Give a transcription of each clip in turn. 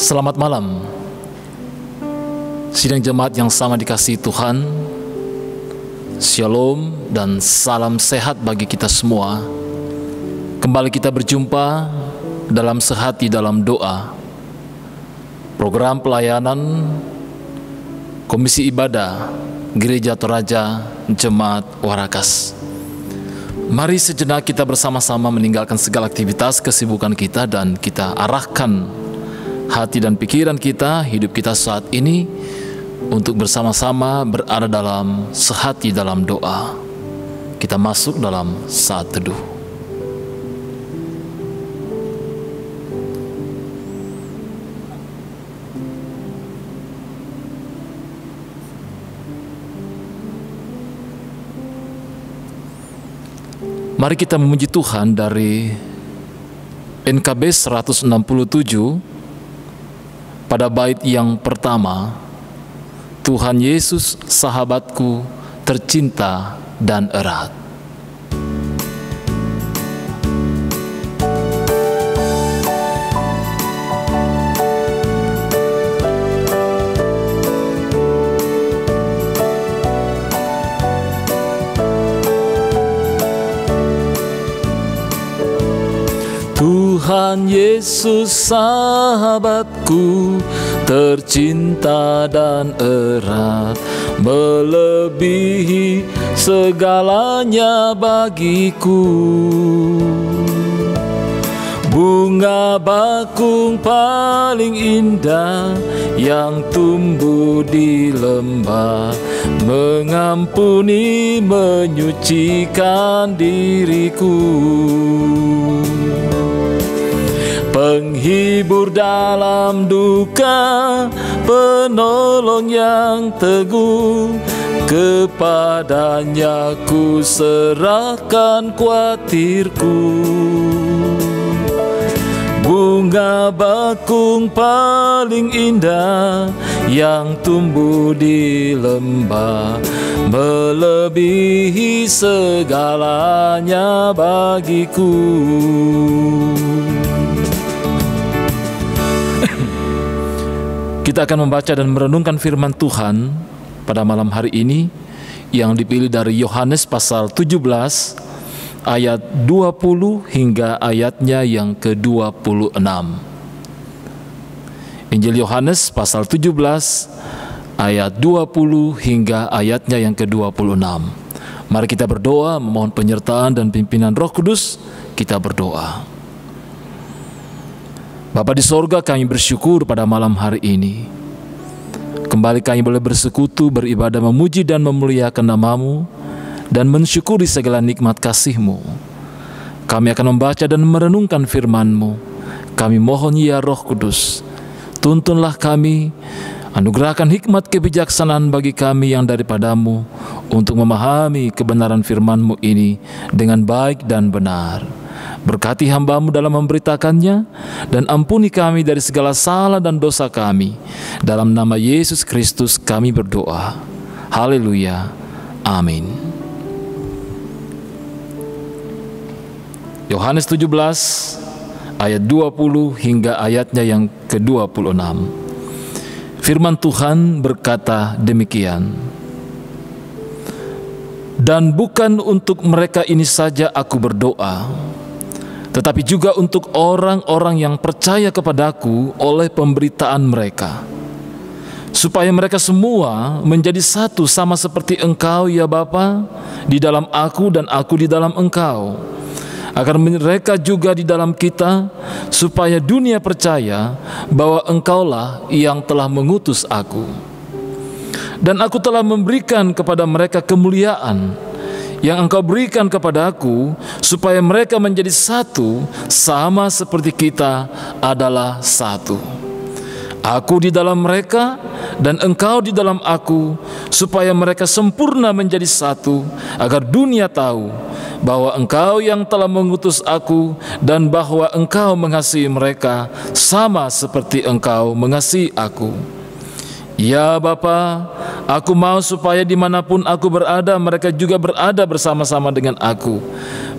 Selamat malam, sidang jemaat yang sama dikasihi Tuhan. Shalom dan salam sehat bagi kita semua. Kembali kita berjumpa dalam Sehati dalam Doa, program pelayanan Komisi Ibadah Gereja Toraja Jemaat Warakas. Mari sejenak kita bersama-sama meninggalkan segala aktivitas kesibukan kita dan kita arahkan hati dan pikiran kita, hidup kita saat ini untuk bersama-sama berada dalam sehati dalam doa. Kita masuk dalam saat teduh. Mari kita memuji Tuhan dari NKB 167 pada bait yang pertama. Tuhan Yesus sahabatku tercinta dan erat. Tuhan Yesus sahabatku tercinta dan erat, melebihi segalanya bagiku. Bunga bakung paling indah yang tumbuh di lembah, mengampuni, menyucikan diriku. Penghibur dalam duka, penolong yang teguh, kepadanya ku serahkan kuatirku. Bunga bakung paling indah yang tumbuh di lembah, melebihi segalanya bagiku. Kita akan membaca dan merenungkan firman Tuhan pada malam hari ini yang dipilih dari Yohanes pasal 17 ayat 20 hingga ayatnya yang ke-26. Injil Yohanes pasal 17 ayat 20 hingga ayatnya yang ke-26. Mari kita berdoa memohon penyertaan dan pimpinan Roh Kudus. Kita berdoa. Bapa di sorga, kami bersyukur pada malam hari ini. Kembali kami boleh bersekutu, beribadah, memuji dan memuliakan nama-Mu, dan mensyukuri segala nikmat kasih-Mu. Kami akan membaca dan merenungkan firman-Mu. Kami mohon ya Roh Kudus, tuntunlah kami, anugerahkan hikmat kebijaksanaan bagi kami yang daripada-Mu, untuk memahami kebenaran firman-Mu ini dengan baik dan benar. Berkati hamba-Mu dalam memberitakannya, dan ampuni kami dari segala salah dan dosa kami. Dalam nama Yesus Kristus kami berdoa. Haleluya. Amin. Yohanes 17 ayat 20 hingga ayatnya yang ke-26. Firman Tuhan berkata demikian. Dan bukan untuk mereka ini saja aku berdoa, tetapi juga untuk orang-orang yang percaya kepadaku oleh pemberitaan mereka, supaya mereka semua menjadi satu sama seperti Engkau ya Bapa, di dalam aku dan aku di dalam Engkau, agar mereka juga di dalam kita, supaya dunia percaya bahwa Engkaulah yang telah mengutus aku. Dan aku telah memberikan kepada mereka kemuliaan yang Engkau berikan kepada aku, supaya mereka menjadi satu sama seperti kita adalah satu. Aku di dalam mereka dan Engkau di dalam aku, supaya mereka sempurna menjadi satu, agar dunia tahu bahwa Engkau yang telah mengutus aku dan bahwa Engkau mengasihi mereka sama seperti Engkau mengasihi aku. Ya Bapa, aku mau supaya dimanapun aku berada, mereka juga berada bersama-sama dengan aku,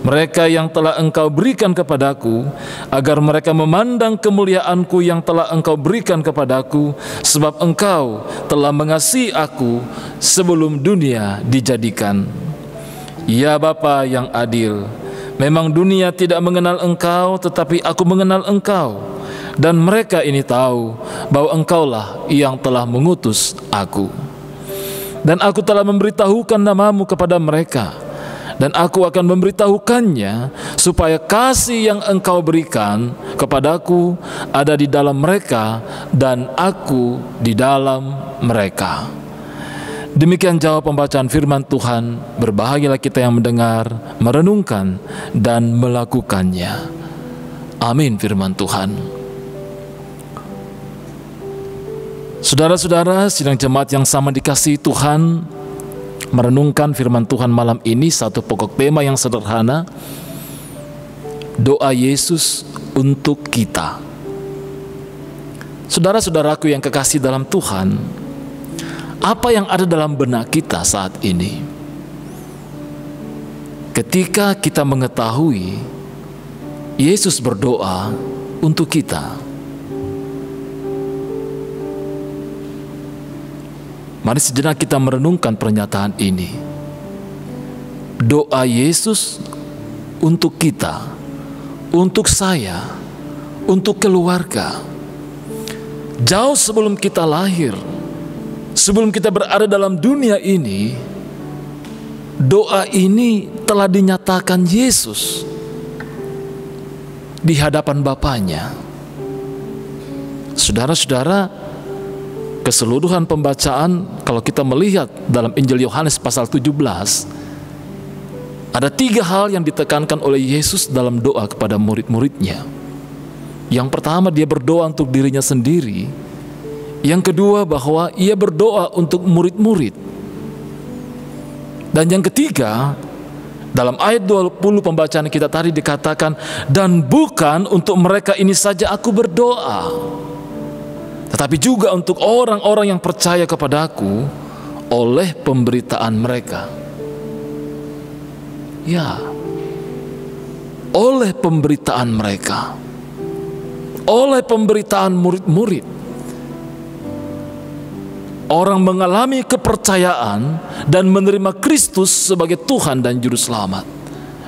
mereka yang telah Engkau berikan kepadaku, agar mereka memandang kemuliaanku yang telah Engkau berikan kepadaku, sebab Engkau telah mengasihi aku sebelum dunia dijadikan. Ya Bapa yang adil, memang dunia tidak mengenal Engkau, tetapi aku mengenal Engkau, dan mereka ini tahu bahwa Engkaulah yang telah mengutus aku. Dan aku telah memberitahukan namamu kepada mereka, dan aku akan memberitahukannya, supaya kasih yang Engkau berikan kepadaku ada di dalam mereka, dan aku di dalam mereka. Demikian jawab pembacaan firman Tuhan. Berbahagialah kita yang mendengar, merenungkan, dan melakukannya. Amin. Firman Tuhan. Saudara-saudara, sidang jemaat yang sama dikasihi Tuhan, merenungkan firman Tuhan malam ini satu pokok tema yang sederhana, doa Yesus untuk kita. Saudara-saudaraku yang kekasih dalam Tuhan, apa yang ada dalam benak kita saat ini ketika kita mengetahui Yesus berdoa untuk kita? Mari sejenak kita merenungkan pernyataan ini. Doa Yesus untuk kita, untuk saya, untuk keluarga. Jauh sebelum kita lahir, sebelum kita berada dalam dunia ini, doa ini telah dinyatakan Yesus di hadapan Bapanya. Saudara-saudara, keseluruhan pembacaan, kalau kita melihat dalam Injil Yohanes pasal 17, ada 3 hal yang ditekankan oleh Yesus dalam doa kepada murid-muridnya. Yang pertama, dia berdoa untuk dirinya sendiri. Yang kedua, bahwa ia berdoa untuk murid-murid. Dan yang ketiga, dalam ayat 20 pembacaan kita tadi dikatakan, dan bukan untuk mereka ini saja aku berdoa, tetapi juga untuk orang-orang yang percaya kepadaku oleh pemberitaan mereka. Ya, oleh pemberitaan mereka, oleh pemberitaan murid-murid, orang mengalami kepercayaan dan menerima Kristus sebagai Tuhan dan Juru Selamat.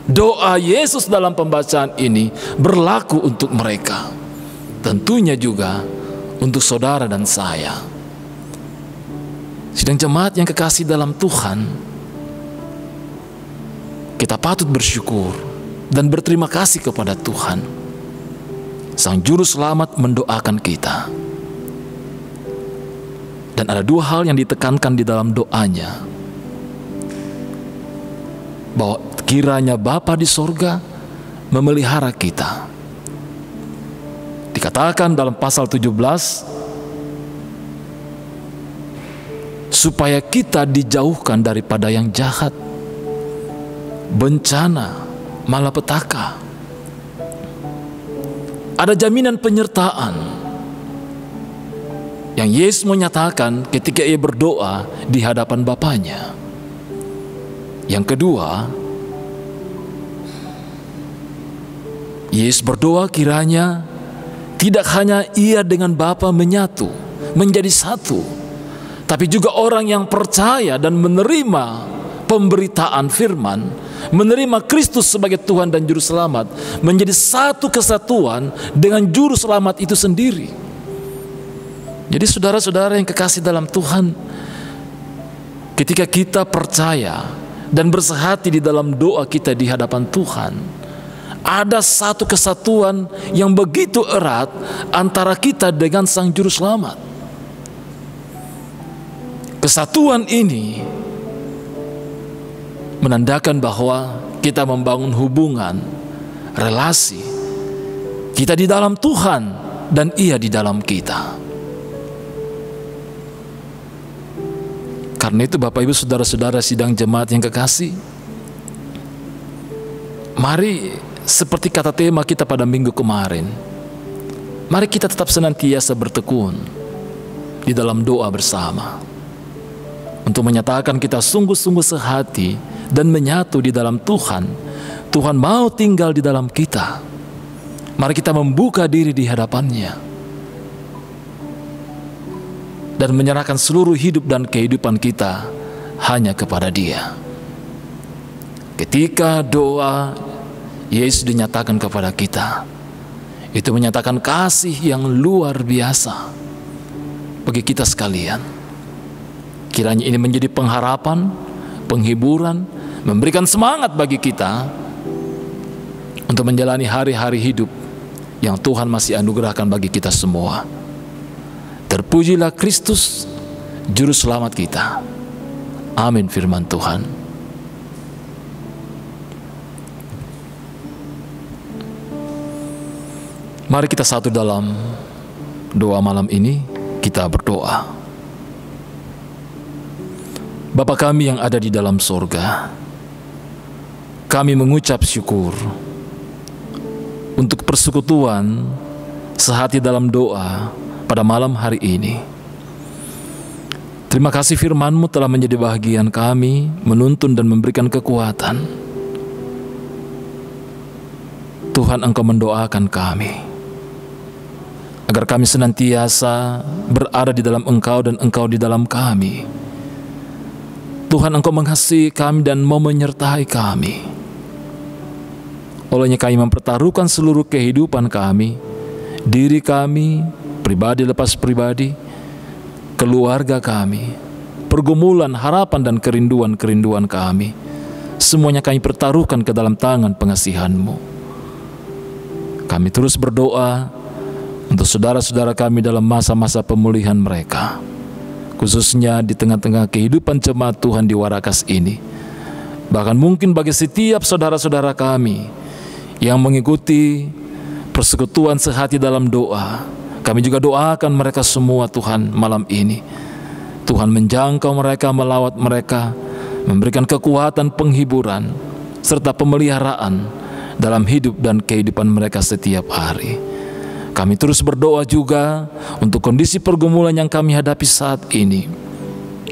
Doa Yesus dalam pembacaan ini berlaku untuk mereka, tentunya juga untuk saudara dan saya. Sidang jemaat yang kekasih dalam Tuhan, kita patut bersyukur dan berterima kasih kepada Tuhan. Sang Juru Selamat mendoakan kita. Dan ada 2 hal yang ditekankan di dalam doanya, bahwa kiranya Bapa di sorga memelihara kita. Dikatakan dalam pasal 17, supaya kita dijauhkan daripada yang jahat, bencana, malapetaka. Ada jaminan penyertaan yang Yesus menyatakan ketika ia berdoa di hadapan Bapanya. Yang kedua, Yesus berdoa kiranya tidak hanya ia dengan Bapa menyatu, menjadi satu, tapi juga orang yang percaya dan menerima pemberitaan firman, menerima Kristus sebagai Tuhan dan Juru Selamat, menjadi satu kesatuan dengan Juru Selamat itu sendiri. Jadi saudara-saudara yang kekasih dalam Tuhan, ketika kita percaya dan bersehati di dalam doa kita di hadapan Tuhan, ada satu kesatuan yang begitu erat antara kita dengan Sang Juru Selamat. Kesatuan ini menandakan bahwa kita membangun hubungan, relasi, kita di dalam Tuhan dan Ia di dalam kita. Karena itu Bapak Ibu saudara-saudara sidang jemaat yang kekasih, mari seperti kata tema kita pada minggu kemarin, mari kita tetap senantiasa bertekun di dalam doa bersama untuk menyatakan kita sungguh-sungguh sehati dan menyatu di dalam Tuhan, Tuhan mau tinggal di dalam kita. Mari kita membuka diri di hadapan-Nya dan menyerahkan seluruh hidup dan kehidupan kita hanya kepada Dia. Ketika doa Yesus dinyatakan kepada kita, itu menyatakan kasih yang luar biasa bagi kita sekalian. Kiranya ini menjadi pengharapan, penghiburan, memberikan semangat bagi kita untuk menjalani hari-hari hidup yang Tuhan masih anugerahkan bagi kita semua. Terpujilah Kristus, Juru Selamat kita. Amin firman Tuhan. Mari kita satu dalam doa malam ini, kita berdoa. Bapa kami yang ada di dalam sorga, kami mengucap syukur untuk persekutuan sehati dalam doa pada malam hari ini. Terima kasih firman-Mu telah menjadi bahagian kami, menuntun dan memberikan kekuatan. Tuhan, Engkau mendoakan kami agar kami senantiasa berada di dalam Engkau dan Engkau di dalam kami. Tuhan, Engkau mengasihi kami dan mau menyertai kami. Olehnya kami mempertaruhkan seluruh kehidupan kami, diri kami, pribadi lepas pribadi, keluarga kami, pergumulan, harapan dan kerinduan-kerinduan kami. Semuanya kami pertaruhkan ke dalam tangan pengasihan-Mu. Kami terus berdoa untuk saudara-saudara kami dalam masa-masa pemulihan mereka, khususnya di tengah-tengah kehidupan jemaat Tuhan di Warakas ini. Bahkan mungkin bagi setiap saudara-saudara kami yang mengikuti persekutuan sehati dalam doa, kami juga doakan mereka semua Tuhan malam ini. Tuhan menjangkau mereka, melawat mereka, memberikan kekuatan, penghiburan, serta pemeliharaan dalam hidup dan kehidupan mereka setiap hari. Kami terus berdoa juga untuk kondisi pergumulan yang kami hadapi saat ini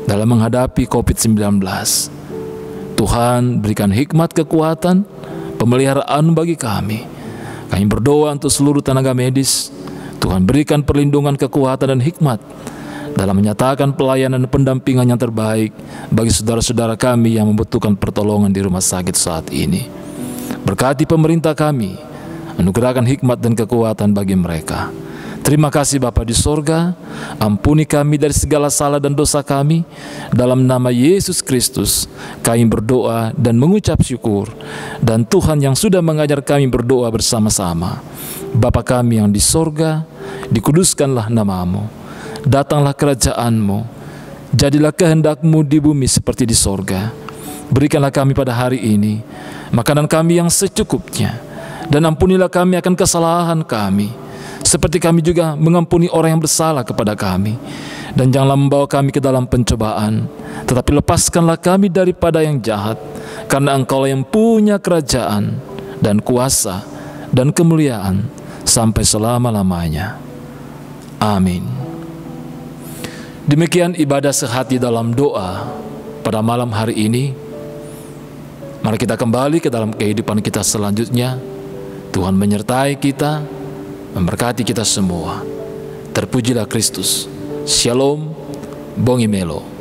dalam menghadapi COVID-19. Tuhan, berikan hikmat, kekuatan, pemeliharaan bagi kami. Kami berdoa untuk seluruh tenaga medis. Tuhan, berikan perlindungan, kekuatan dan hikmat dalam menyatakan pelayanan dan pendampingan yang terbaik bagi saudara-saudara kami yang membutuhkan pertolongan di rumah sakit saat ini. Berkati pemerintah kami, anugerahkan hikmat dan kekuatan bagi mereka. Terima kasih Bapa di sorga, ampuni kami dari segala salah dan dosa kami. Dalam nama Yesus Kristus, kami berdoa dan mengucap syukur. Dan Tuhan yang sudah mengajar kami berdoa bersama-sama. Bapa kami yang di sorga, dikuduskanlah nama-Mu. Datanglah kerajaan-Mu. Jadilah kehendak-Mu di bumi seperti di sorga. Berikanlah kami pada hari ini makanan kami yang secukupnya. Dan ampunilah kami akan kesalahan kami, seperti kami juga mengampuni orang yang bersalah kepada kami. Dan janganlah membawa kami ke dalam pencobaan, tetapi lepaskanlah kami daripada yang jahat, karena Engkaulah yang punya kerajaan dan kuasa dan kemuliaan sampai selama-lamanya. Amin. Demikian ibadah sehati dalam doa pada malam hari ini. Mari kita kembali ke dalam kehidupan kita selanjutnya. Tuhan menyertai kita, memberkati kita semua. Terpujilah Kristus. Shalom, Bongi Melo.